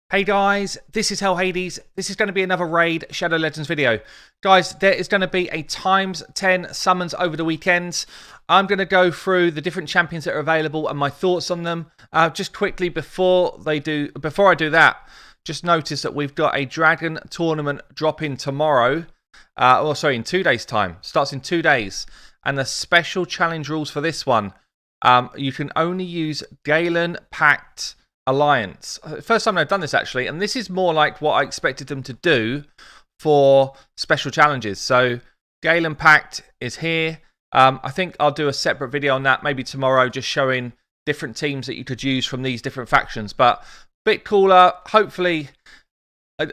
Hey guys, this is Hell Hades. This is going to be another Raid Shadow Legends video. Guys, there is going to be a ×10 summons over the weekend. I'm going to go through the different champions that are available and my thoughts on them. Just quickly before I do that, just notice that we've got a Dragon tournament dropping tomorrow. In 2 days' time. Starts in 2 days. And the special challenge rules for this one, you can only use Galen Pact Alliance. First time I've done this actually, and this is more like what I expected them to do for special challenges. So Galen Pact is here. I think I'll do a separate video on that maybe tomorrow, just showing different teams that you could use from these different factions. But a bit cooler. Hopefully,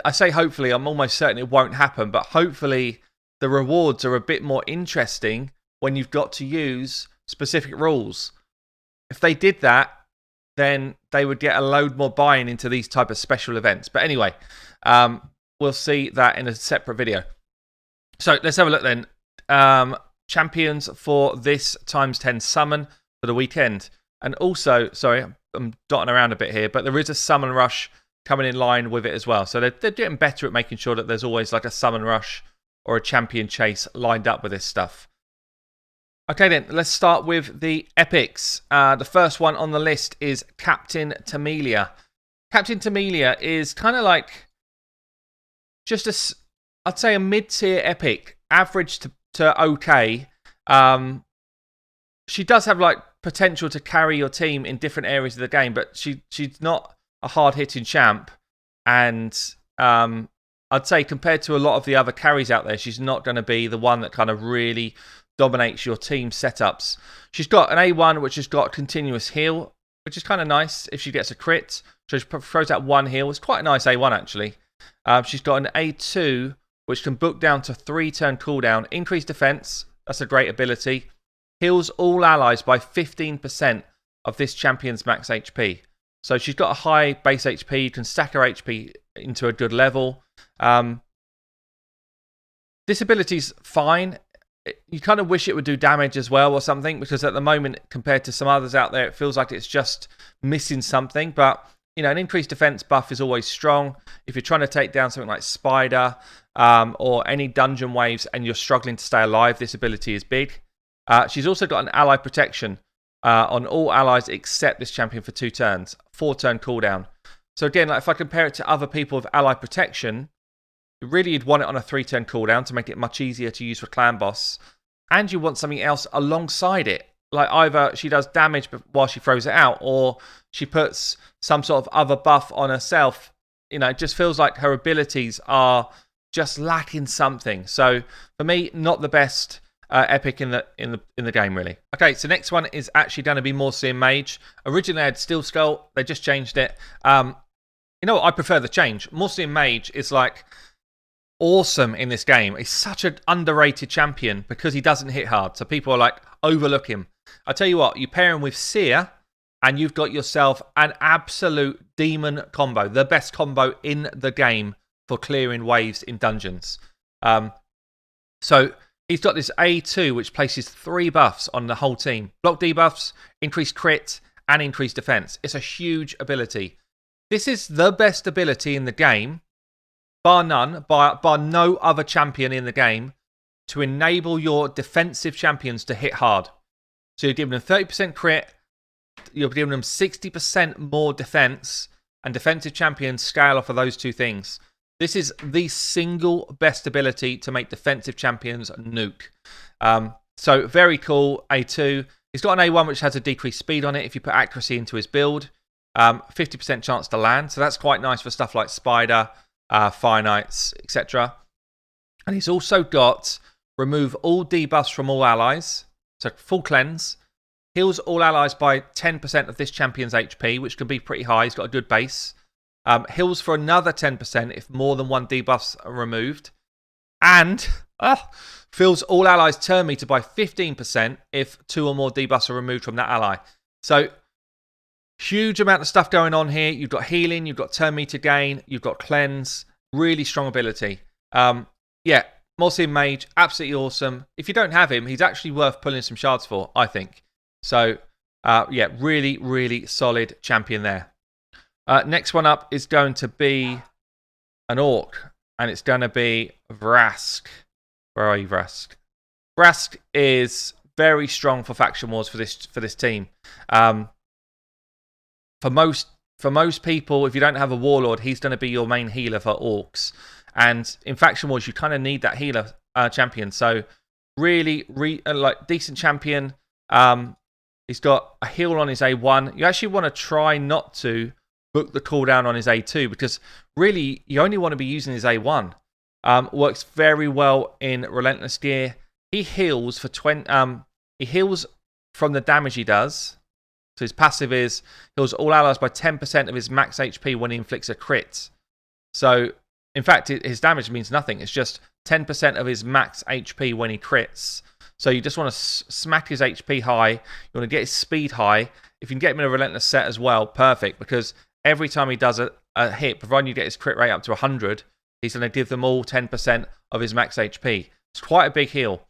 I say hopefully, I'm almost certain it won't happen, but hopefully the rewards are a bit more interesting when you've got to use specific rules. If they did that, then they would get a load more buy-in into these type of special events. But anyway, we'll see that in a separate video. So let's have a look then. Champions for this ×10 summon for the weekend. And also, sorry, I'm dotting around a bit here, but there is a summon rush coming in line with it as well. So they're getting better at making sure that there's always like a summon rush or a champion chase lined up with this stuff. Okay then, let's start with the epics. The first one on the list is Captain Temila. Captain Temila is kind of like just I'd say a mid-tier epic, average to okay. She does have like potential to carry your team in different areas of the game, but she's not a hard-hitting champ. And I'd say compared to a lot of the other carries out there, she's not going to be the one that kind of really dominates your team setups. She's got an A1 which has got continuous heal, which is kind of nice if she gets a crit. So she throws out one heal. It's quite a nice A1 actually. She's got an A2 which can book down to 3-turn cooldown. Increased defense. That's a great ability. Heals all allies by 15% of this champion's max HP. So she's got a high base HP. You can stack her HP into a good level. This ability's fine. You kind of wish it would do damage as well or something, because at the moment, compared to some others out there, it feels like it's just missing something. But, you know, an increased defense buff is always strong. If you're trying to take down something like Spider or any dungeon waves and you're struggling to stay alive, this ability is big. She's also got an ally protection on all allies except this champion for 2 turns. 4-turn cooldown. So again, like if I compare it to other people with ally protection, really, you'd want it on a 3-turn cooldown to make it much easier to use for clan boss. And you want something else alongside it. Like either she does damage while she throws it out, or she puts some sort of other buff on herself. You know, it just feels like her abilities are just lacking something. So for me, not the best epic in the game, really. Okay, so next one is actually going to be Mausoleum Mage. Originally, I had Steel Skull. They just changed it. You know what? I prefer the change. Mausoleum Mage is like awesome in this game. He's such an underrated champion because he doesn't hit hard. So people are like, overlook him. I tell you what, you pair him with Seer and you've got yourself an absolute demon combo. The best combo in the game for clearing waves in dungeons. So he's got this A2 which places 3 buffs on the whole team. Block debuffs, increased crit, and increased defense. It's a huge ability. This is the best ability in the game, bar none, bar no other champion in the game, to enable your defensive champions to hit hard. So you're giving them 30% crit, you're giving them 60% more defense, and defensive champions scale off of those 2 things. This is the single best ability to make defensive champions nuke. So very cool, A2. He's got an A1 which has a decreased speed on it if you put accuracy into his build. 50% chance to land, so that's quite nice for stuff like Spider, Fire Knights, etc. And he's also got remove all debuffs from all allies, so full cleanse. Heals all allies by 10% of this champion's HP, which can be pretty high. He's got a good base. Heals for another 10% if more than 1 debuffs are removed. And fills all allies' turn meter by 15% if 2 or more debuffs are removed from that ally. So huge amount of stuff going on here. You've got healing, you've got turn meter gain, you've got cleanse. Really strong ability. Yeah, Mausoleum Mage, absolutely awesome. If you don't have him, he's actually worth pulling some shards for, I think. So, yeah, really, really solid champion there. Next one up is going to be an orc, and it's going to be Vrask. Where are you, Vrask? Vrask is very strong for faction wars for this team. For most people, if you don't have a Warlord, he's going to be your main healer for orcs. And in faction wars, you kind of need that healer champion. So really, like decent champion. He's got a heal on his A1. You actually want to try not to book the cooldown on his A2 because really you only want to be using his A1. Works very well in Relentless Gear. He heals for 20. He heals from the damage he does. So his passive is heals all allies by 10% of his max HP when he inflicts a crit. So in fact, his damage means nothing. It's just 10% of his max HP when he crits. So you just want to smack his HP high. You want to get his speed high. If you can get him in a Relentless set as well, perfect. Because every time he does a hit, providing you get his crit rate up to 100, he's going to give them all 10% of his max HP. It's quite a big heal.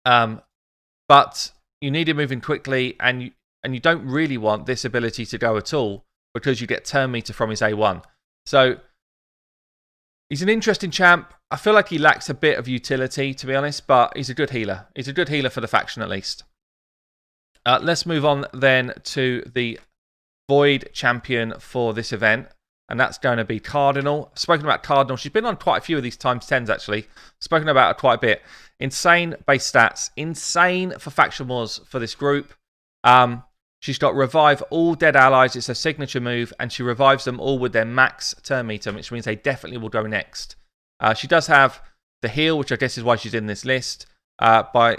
But you need him moving quickly, and you don't really want this ability to go at all because you get turn meter from his A1. So he's an interesting champ. I feel like he lacks a bit of utility, to be honest, but he's a good healer. He's a good healer for the faction, at least. Let's move on then to the Void champion for this event, and that's going to be Cardinal. Spoken about Cardinal. She's been on quite a few of these times 10s, actually. Spoken about her quite a bit. Insane base stats. Insane for faction wars for this group. She's got revive all dead allies. It's a signature move, and she revives them all with their max turn meter, which means they definitely will go next. She does have the heal, which I guess is why she's in this list.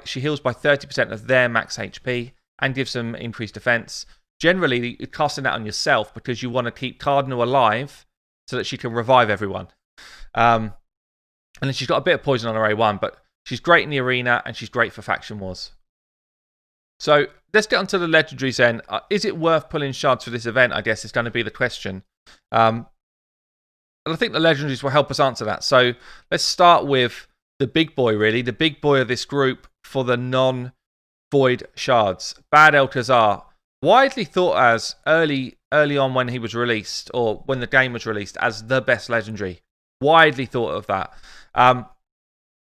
She heals by 30% of their max HP and gives them increased defense. Generally, you're casting that on yourself because you want to keep Cardinal alive so that she can revive everyone. And then she's got a bit of poison on her A1, but she's great in the arena and she's great for faction wars. So let's get onto the legendaries then. Is it worth pulling shards for this event? I guess is going to be the question. And I think the legendaries will help us answer that. So let's start with the big boy, really. The big boy of this group for the non-void shards. Bad-el-Kazar. Widely thought as early on when he was released, or when the game was released, as the best legendary. Widely thought of that.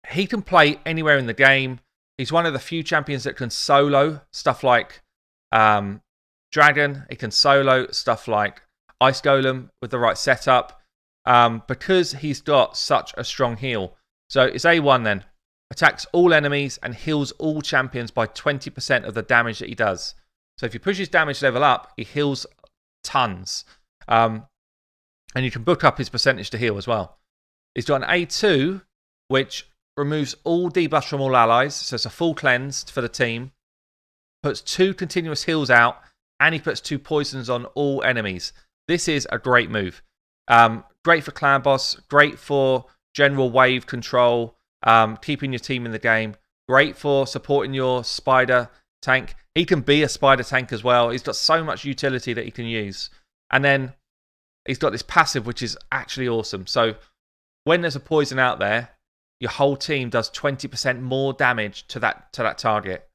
He can play anywhere in the game. He's one of the few champions that can solo stuff like Dragon. He can solo stuff like Ice Golem with the right setup because he's got such a strong heal. So it's A1 then. Attacks all enemies and heals all champions by 20% of the damage that he does. So if you push his damage level up, he heals tons. And you can book up his percentage to heal as well. He's got an A2, which removes all debuffs from all allies. So it's a full cleanse for the team. Puts 2 continuous heals out. And he puts 2 poisons on all enemies. This is a great move. Great for clan boss. Great for general wave control. Keeping your team in the game. Great for supporting your spider tank. He can be a spider tank as well. He's got so much utility that he can use. And then he's got this passive, which is actually awesome. So when there's a poison out there, your whole team does 20% more damage to that target.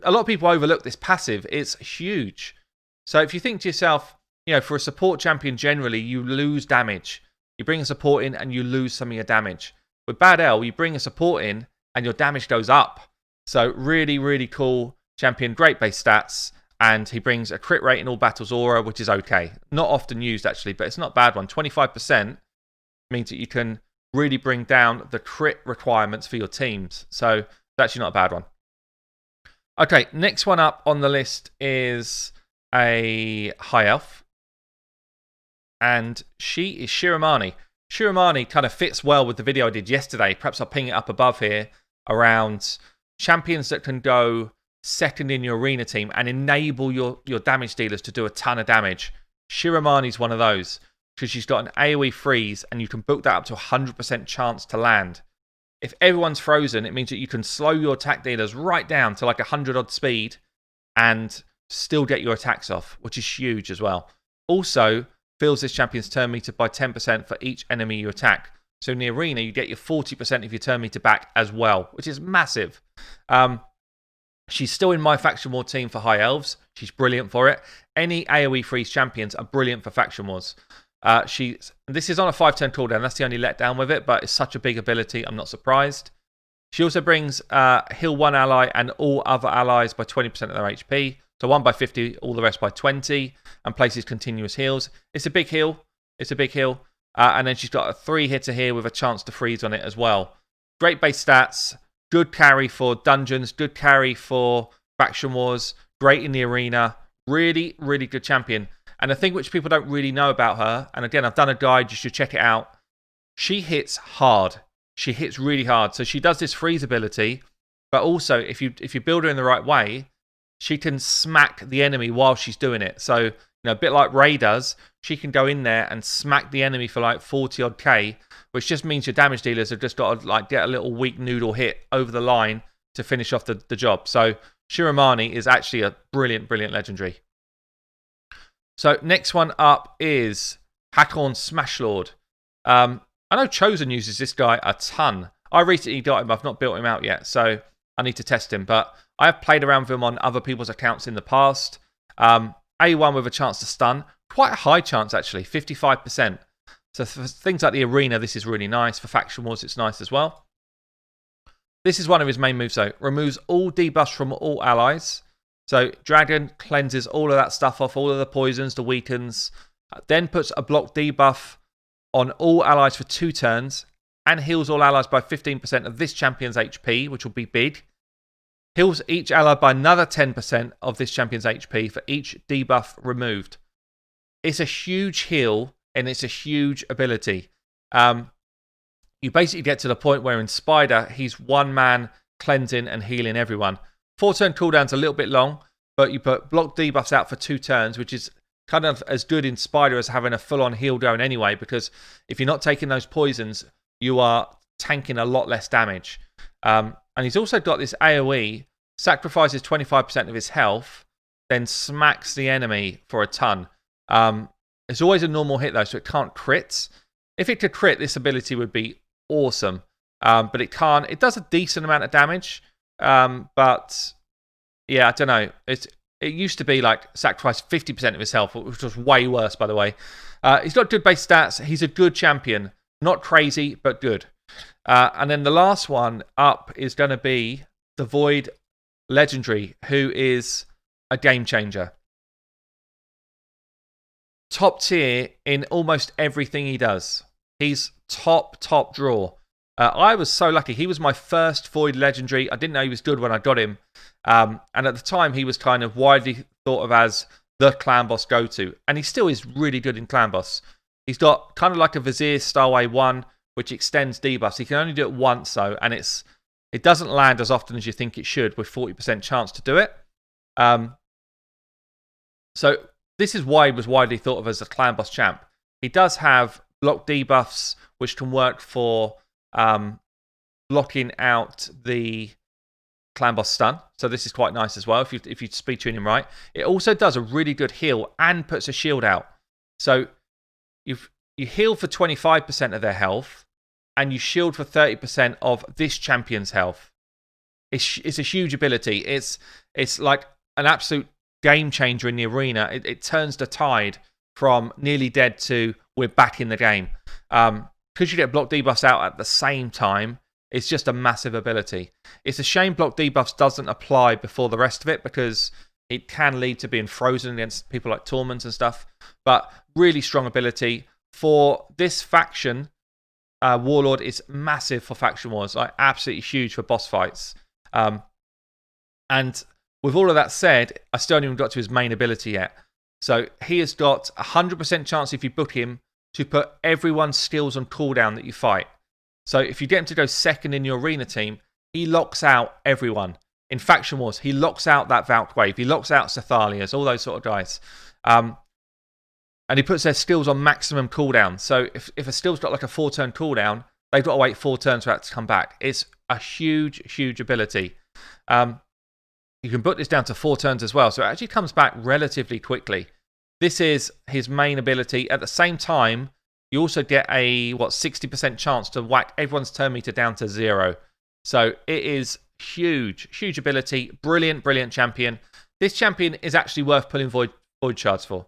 A lot of people overlook this passive. It's huge. So if you think to yourself, for a support champion generally, you lose damage. You bring a support in and you lose some of your damage. With Bad-el, you bring a support in and your damage goes up. So really, really cool champion, great base stats, and he brings a crit rate in all battles aura, which is okay. Not often used, actually, but it's not a bad one. 25% means that you can really bring down the crit requirements for your teams. So it's actually not a bad one. Okay, next one up on the list is a high elf, and she is Shirimani. Shirimani kind of fits well with the video I did yesterday. Perhaps I'll ping it up above here around champions that can go second in your arena team and enable your damage dealers to do a ton of damage. Shirimani's one of those because she's got an AoE freeze and you can book that up to 100% chance to land. If everyone's frozen, it means that you can slow your attack dealers right down to like 100 odd speed and still get your attacks off, which is huge as well. Also, fills this champion's turn meter by 10% for each enemy you attack. So in the arena, you get your 40% of your turn meter back as well, which is massive. She's still in my Faction War team for High Elves. She's brilliant for it. Any AoE freeze champions are brilliant for Faction Wars. This is on a 5-turn cooldown. That's the only letdown with it, but it's such a big ability. I'm not surprised. She also brings heal one ally and all other allies by 20% of their HP. So 1 by 50, all the rest by 20, and places continuous heals. It's a big heal. And then she's got a 3-hitter here with a chance to freeze on it as well. Great base stats. Good carry for dungeons. Good carry for Faction Wars. Great in the arena. Really, really good champion. And the thing which people don't really know about her, and again, I've done a guide, you should check it out. She hits hard. She hits really hard. So she does this freeze ability, but also if you build her in the right way, she can smack the enemy while she's doing it. So, a bit like Ray does, she can go in there and smack the enemy for like 40 odd K, which just means your damage dealers have just got to get a little weak noodle hit over the line to finish off the job. So Shirimani is actually a brilliant, brilliant legendary. So next one up is Hakkorhn Smashlord. I know Chosen uses this guy a ton. I recently got him. I've not built him out yet, so I need to test him. But I have played around with him on other people's accounts in the past. A1 with a chance to stun. Quite a high chance, actually, 55%. So for things like the arena, this is really nice. For Faction Wars, it's nice as well. This is one of his main moves, though. Removes all debuffs from all allies. So Dragon cleanses all of that stuff off, all of the poisons, the weakens. Then puts a block debuff on all allies for 2 turns. And heals all allies by 15% of this champion's HP, which will be big. Heals each ally by another 10% of this champion's HP for each debuff removed. It's a huge heal, and it's a huge ability. You basically get to the point where in Spider, he's one man cleansing and healing everyone. 4-turn cooldown's a little bit long, but you put block debuffs out for 2 turns, which is kind of as good in Spider as having a full-on heal going anyway, because if you're not taking those poisons, you are tanking a lot less damage. And he's also got this AoE, sacrifices 25% of his health, then smacks the enemy for a ton. It's always a normal hit though, so it can't crit. If it could crit, this ability would be awesome. But it can't. It does a decent amount of damage. But yeah, I don't know. It used to be like sacrifice 50% of his health, which was way worse, by the way. He's got good base stats. He's a good champion. Not crazy, but good. And then the last one up is going to be the Void Legendary, who is a game changer. Top tier in almost everything he does. He's top draw. I was so lucky. He was my first Void Legendary. I didn't know he was good when I got him. And at the time, he was kind of widely thought of as the clan boss go-to. And he still is really good in clan boss. He's got kind of like a Vizier style A1, which extends debuffs. He can only do it once, though, and it doesn't land as often as you think it should, with 40% chance to do it. So this is why he was widely thought of as a clan boss champ. He does have block debuffs, which can work for blocking out the clan boss stun. So this is quite nice as well if you speed tune him right. It also does a really good heal and puts a shield out. So you heal for 25% of their health, and you shield for 30% of this champion's health. It's a huge ability. It's like an absolute game changer in the arena. It turns the tide from nearly dead to we're back in the game. Because you get block debuffs out at the same time, it's just a massive ability. It's a shame block debuffs doesn't apply before the rest of it, because it can lead to being frozen against people like Torments and stuff. But really strong ability. For this faction, Warlord is massive for Faction Wars. Like, absolutely huge for boss fights. And with all of that said, I still haven't even got to his main ability yet. So he has got 100% chance if you book him to put everyone's skills on cooldown that you fight. So if you get him to go second in your arena team, he locks out everyone. In Faction Wars, he locks out that Valk Wave. He locks out Cephalias, all those sort of guys. And he puts their skills on maximum cooldown. So if a skill's got like a 4-turn cooldown, they've got to wait 4 turns for that to come back. It's a huge, huge ability. You can put this down to 4 turns as well. So it actually comes back relatively quickly. This is his main ability. At the same time, you also get a 60% chance to whack everyone's turn meter down to 0. So it is Huge ability. Brilliant champion. This champion is actually worth pulling void shards for.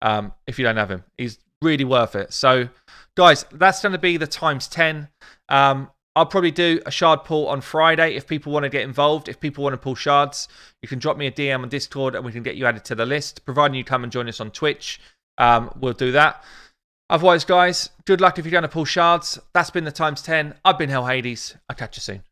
If you don't have him, he's really worth it. So, guys, that's going to be the times 10. I'll probably do a shard pull on Friday if people want to get involved. If people want to pull shards, you can drop me a DM on Discord and we can get you added to the list. Providing you come and join us on Twitch, we'll do that. Otherwise, guys, good luck if you're going to pull shards. That's been the times 10. I've been Hell Hades. I'll catch you soon.